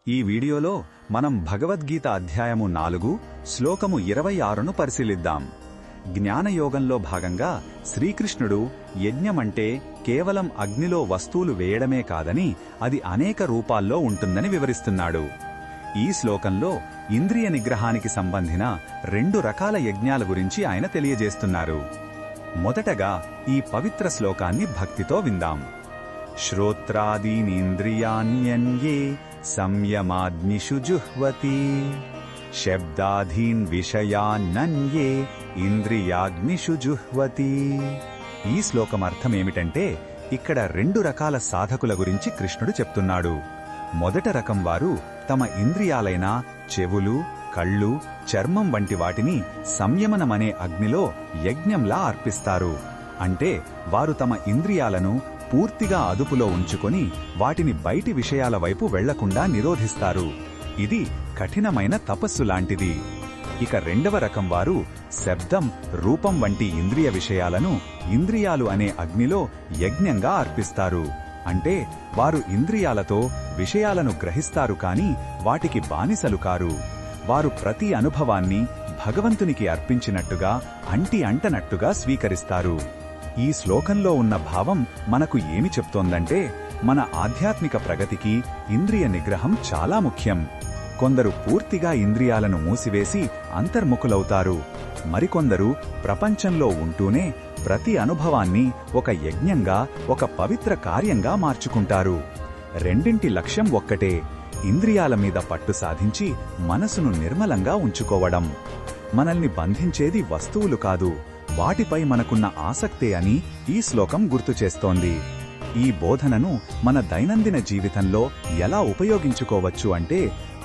ఈ వీడియోలో మనం భగవద్గీత అధ్యాయము 4 శ్లోకము 26ను పరిశీలిద్దాం. జ్ఞానయోగంలో భాగంగా శ్రీకృష్ణుడు యజ్ఞమంటే కేవలం అగ్నిలో వస్తువులు వేయడమే కాదని అది అనేక రూపాల్లో ఉంటుందని వివరిస్తున్నాడు. ఈ శ్లోకంలో ఇంద్రియ నిగ్రహానికి సంబంధించిన 2 రకాల యజ్ఞాల గురించి ఆయన తెలియజేస్తున్నారు. మొదటగా ఈ పవిత్ర శ్లోకాన్ని భక్తితో విందాం. శ్రోత్రాదీనింద్రియాణ్యన్యే సంయమాగ్నిషు జుహ్వతి శబ్దాధీన్ విషయాన్నన్యే ఇంద్రియాగ్నిషు జుహ్వతి. ఈ శ్లోకమర్థమేమిటంటే ఇక్కడ 2 రకాల సాధకుల గురించి కృష్ణుడు చెప్తున్నాడు. మొదట రకం వారు తమ ఇంద్రియాలైన చెవులు, కళ్ళు, చర్మం వంటి వాటిని సంయమనమనే అగ్నిలో యజ్ఞంలా అర్పిస్తారు. అంటే వారు తమ ఇంద్రియాలను పూర్తిగా అదుపులో ఉంచుకొని వాటిని బయటి విషయాల వైపు వెళ్లకుండా నిరోధిస్తారు. ఇది కఠినమైన తపస్సు లాంటిది. ఇక రెండవ రకం వారు శబ్దం, రూపం వంటి ఇంద్రియ విషయాలను ఇంద్రియాలు అనే అగ్నిలో యజ్ఞంగా అర్పిస్తారు. అంటే వారు ఇంద్రియాలతో విషయాలను గ్రహిస్తారు కాని వాటికి బానిసలు కారు. వారు ప్రతి అనుభవాన్ని భగవంతునికి అర్పించినట్టుగా అంటనట్టుగా స్వీకరిస్తారు. ఈ శ్లోకంలో ఉన్న భావం మనకు ఏమి చెప్తోందంటే మన ఆధ్యాత్మిక ప్రగతికి ఇంద్రియ నిగ్రహం చాలా ముఖ్యం. కొందరు పూర్తిగా ఇంద్రియాలను మూసివేసి అంతర్ముఖులవుతారు. మరికొందరు ప్రపంచంలో ఉంటూనే ప్రతి అనుభవాన్ని ఒక యజ్ఞంగా, ఒక పవిత్ర కార్యంగా మార్చుకుంటారు. రెండింటి లక్ష్యం ఒక్కటే, ఇంద్రియాల మీద పట్టు సాధించి మనసును నిర్మలంగా ఉంచుకోవడం. మనల్ని బంధించేది వస్తువులు కాదు, వాటిపై మనకున్న ఆసక్తే అని ఈ శ్లోకం గుర్తుచేస్తోంది. ఈ బోధనను మన దైనందిన జీవితంలో ఎలా ఉపయోగించుకోవచ్చు అంటే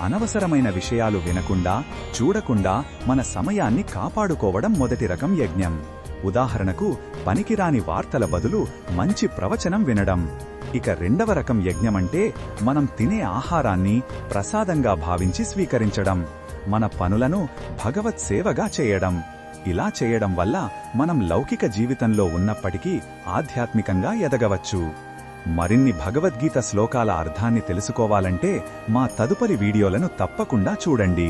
అనవసరమైన విషయాలు వినకుండా, చూడకుండా మన సమయాన్ని కాపాడుకోవడం మొదటి రకం యజ్ఞం. ఉదాహరణకు పనికిరాని వార్తల బదులు మంచి ప్రవచనం వినడం. ఇక రెండవ రకం యజ్ఞమంటే మనం తినే ఆహారాన్ని ప్రసాదంగా భావించి స్వీకరించడం, మన పనులను భగవత్ సేవగా చేయడం. ఇలా చేయడం వల్ల మనం లౌకిక జీవితంలో ఉన్నప్పటికీ ఆధ్యాత్మికంగా ఎదగవచ్చు. మరిన్ని భగవద్గీత శ్లోకాల అర్థాన్ని తెలుసుకోవాలంటే మా తదుపరి వీడియోలను తప్పకుండా చూడండి.